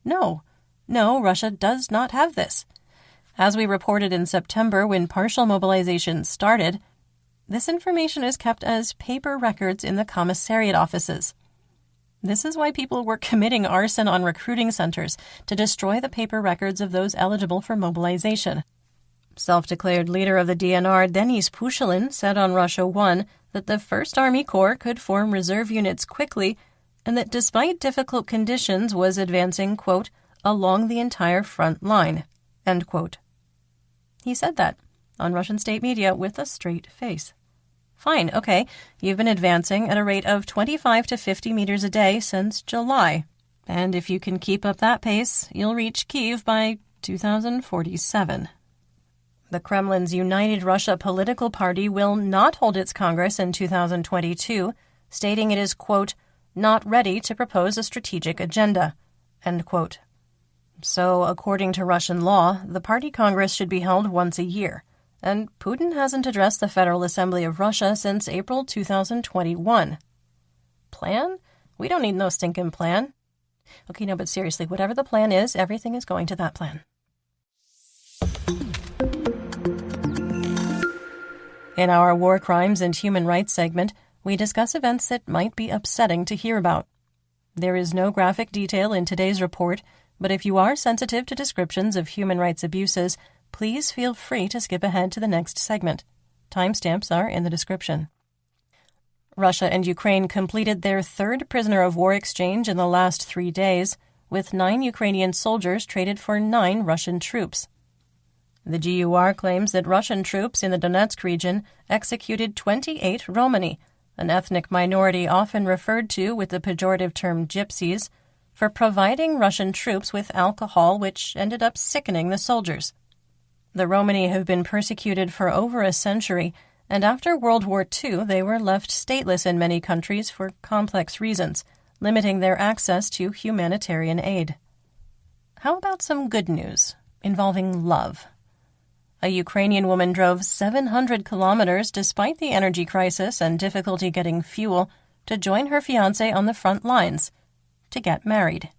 S2: No, Russia does not have this. As we reported in September when partial mobilization started, this information is kept as paper records in the commissariat offices. This is why people were committing arson on recruiting centers to destroy the paper records of those eligible for mobilization. Self-declared leader of the DNR, Denis Pushilin, said on Russia 1 that the 1st Army Corps could form reserve units quickly and that despite difficult conditions was advancing, quote, along the entire front line, end quote. He said that on Russian state media with a straight face. Fine, okay, you've been advancing at a rate of 25 to 50 meters a day since July, and if you can keep up that pace, you'll reach Kyiv by 2047. The Kremlin's United Russia political party will not hold its Congress in 2022, stating it is, quote, not ready to propose a strategic agenda, end quote. So, according to Russian law, the party Congress should be held once a year, and Putin hasn't addressed the Federal Assembly of Russia since April 2021. Plan? We don't need no stinking plan. Okay, no, but seriously, whatever the plan is, everything is going to that plan. In our War Crimes and Human Rights segment, we discuss events that might be upsetting to hear about. There is no graphic detail in today's report, but if you are sensitive to descriptions of human rights abuses, please feel free to skip ahead to the next segment. Timestamps are in the description. Russia and Ukraine completed their 3rd prisoner of war exchange in the last 3 days, with 9 Ukrainian soldiers traded for 9 Russian troops. The GUR claims that Russian troops in the Donetsk region executed 28 Romani, an ethnic minority often referred to with the pejorative term gypsies, for providing Russian troops with alcohol which ended up sickening the soldiers. The Romani have been persecuted for over a century, and after World War II they were left stateless in many countries for complex reasons, limiting their access to humanitarian aid. How about some good news involving love? A Ukrainian woman drove 700 kilometers despite the energy crisis and difficulty getting fuel to join her fiancé on the front lines, to get married.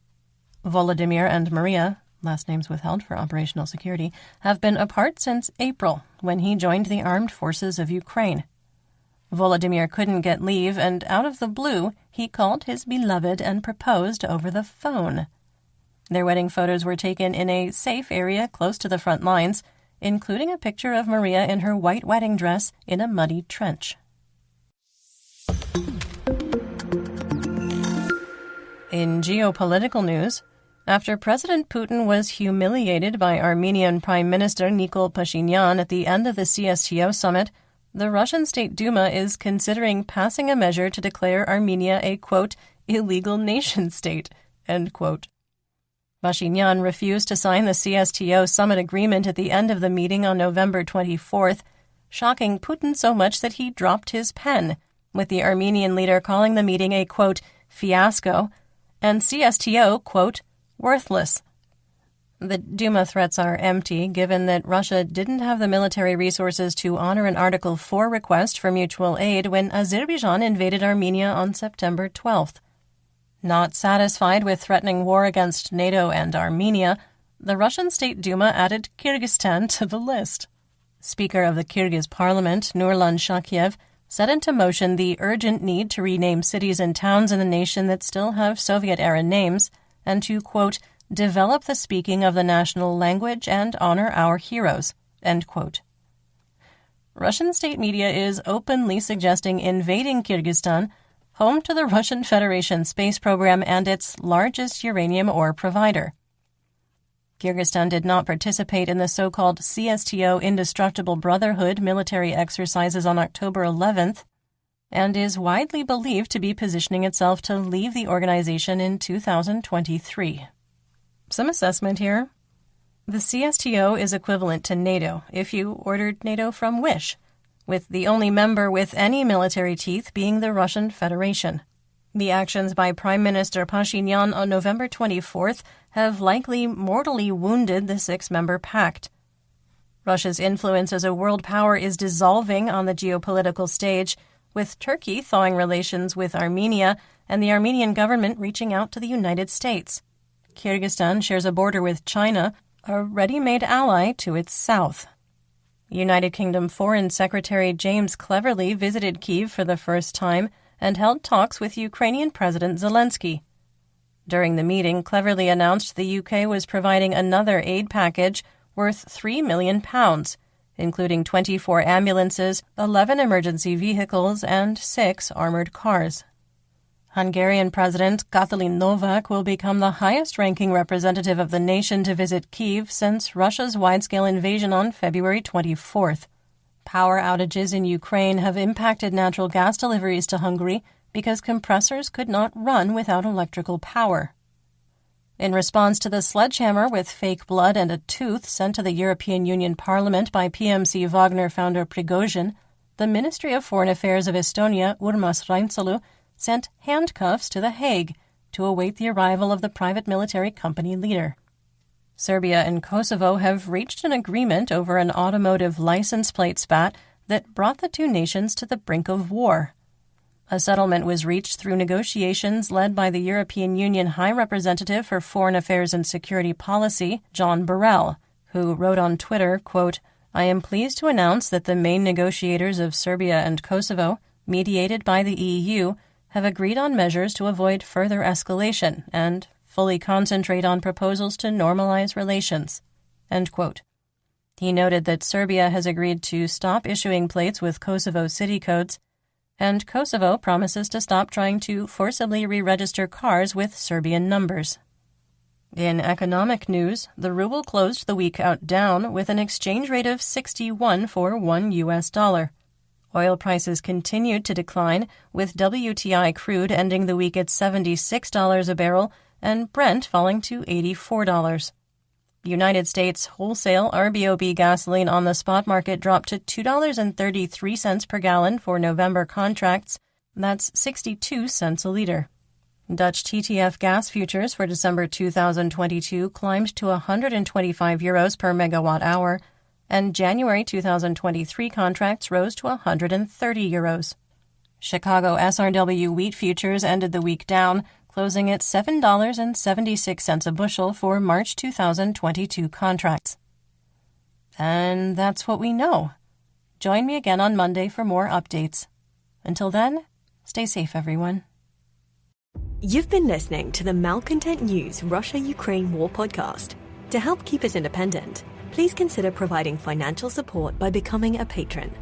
S2: Volodymyr and Maria, last names withheld for operational security, have been apart since April, when he joined the armed forces of Ukraine. Volodymyr couldn't get leave, and out of the blue, he called his beloved and proposed over the phone. Their wedding photos were taken in a safe area close to the front lines, including a picture of Maria in her white wedding dress in a muddy trench. In geopolitical news, after President Putin was humiliated by Armenian Prime Minister Nikol Pashinyan at the end of the CSTO summit, the Russian State Duma is considering passing a measure to declare Armenia a, quote, illegal nation-state, end quote. Pashinyan refused to sign the CSTO summit agreement at the end of the meeting on November 24th, shocking Putin so much that he dropped his pen, with the Armenian leader calling the meeting a, quote, fiasco, and CSTO, quote, worthless. The Duma threats are empty, given that Russia didn't have the military resources to honor an Article 4 request for mutual aid when Azerbaijan invaded Armenia on September 12th. Not satisfied with threatening war against NATO and Armenia, the Russian State Duma added Kyrgyzstan to the list. Speaker of the Kyrgyz parliament, Nurlan Shakyev, set into motion the urgent need to rename cities and towns in the nation that still have Soviet-era names and to, quote, develop the speaking of the national language and honor our heroes, end quote. Russian state media is openly suggesting invading Kyrgyzstan, home to the Russian Federation space program and its largest uranium ore provider. Kyrgyzstan did not participate in the so-called CSTO Indestructible Brotherhood military exercises on October 11th and is widely believed to be positioning itself to leave the organization in 2023. Some assessment here. The CSTO is equivalent to NATO if you ordered NATO from Wish, with the only member with any military teeth being the Russian Federation. The actions by Prime Minister Pashinyan on November 24th have likely mortally wounded the six-member pact. Russia's influence as a world power is dissolving on the geopolitical stage, with Turkey thawing relations with Armenia and the Armenian government reaching out to the United States. Kyrgyzstan shares a border with China, a ready-made ally to its south. United Kingdom Foreign Secretary James Cleverly visited Kyiv for the first time and held talks with Ukrainian President Zelensky. During the meeting, Cleverly announced the UK was providing another aid package worth £3 million, including 24 ambulances, 11 emergency vehicles, and 6 armored cars. Hungarian President Katalin Novak will become the highest-ranking representative of the nation to visit Kyiv since Russia's wide-scale invasion on February 24th. Power outages in Ukraine have impacted natural gas deliveries to Hungary because compressors could not run without electrical power. In response to the sledgehammer with fake blood and a tooth sent to the European Union Parliament by PMC Wagner founder Prigozhin, the Ministry of Foreign Affairs of Estonia, Urmas Reinsalu, sent handcuffs to The Hague to await the arrival of the private military company leader. Serbia and Kosovo have reached an agreement over an automotive license plate spat that brought the two nations to the brink of war. A settlement was reached through negotiations led by the European Union High Representative for Foreign Affairs and Security Policy, John Borrell, who wrote on Twitter, quote, I am pleased to announce that the main negotiators of Serbia and Kosovo, mediated by the EU, have agreed on measures to avoid further escalation and fully concentrate on proposals to normalize relations. End quote. He noted that Serbia has agreed to stop issuing plates with Kosovo city codes, and Kosovo promises to stop trying to forcibly re-register cars with Serbian numbers. In economic news, the ruble closed the week out down with an exchange rate of 61 for $1. Oil prices continued to decline, with WTI crude ending the week at $76 a barrel and Brent falling to $84. United States wholesale RBOB gasoline on the spot market dropped to $2.33 per gallon for November contracts. That's 62 cents a liter. Dutch TTF gas futures for December 2022 climbed to €125 per megawatt hour, and January 2023 contracts rose to €130. Chicago SRW wheat futures ended the week down, closing at $7.76 a bushel for March 2022 contracts. And that's what we know. Join me again on Monday for more updates. Until then, stay safe, everyone.
S1: You've been listening to the Malcontent News Russia-Ukraine War podcast. To help keep us independent, please consider providing financial support by becoming a patron.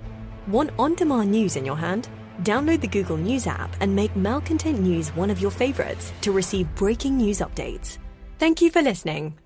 S1: Want on-demand news in your hand? Download the Google News app and make Malcontent News one of your favorites to receive breaking news updates. Thank you for listening.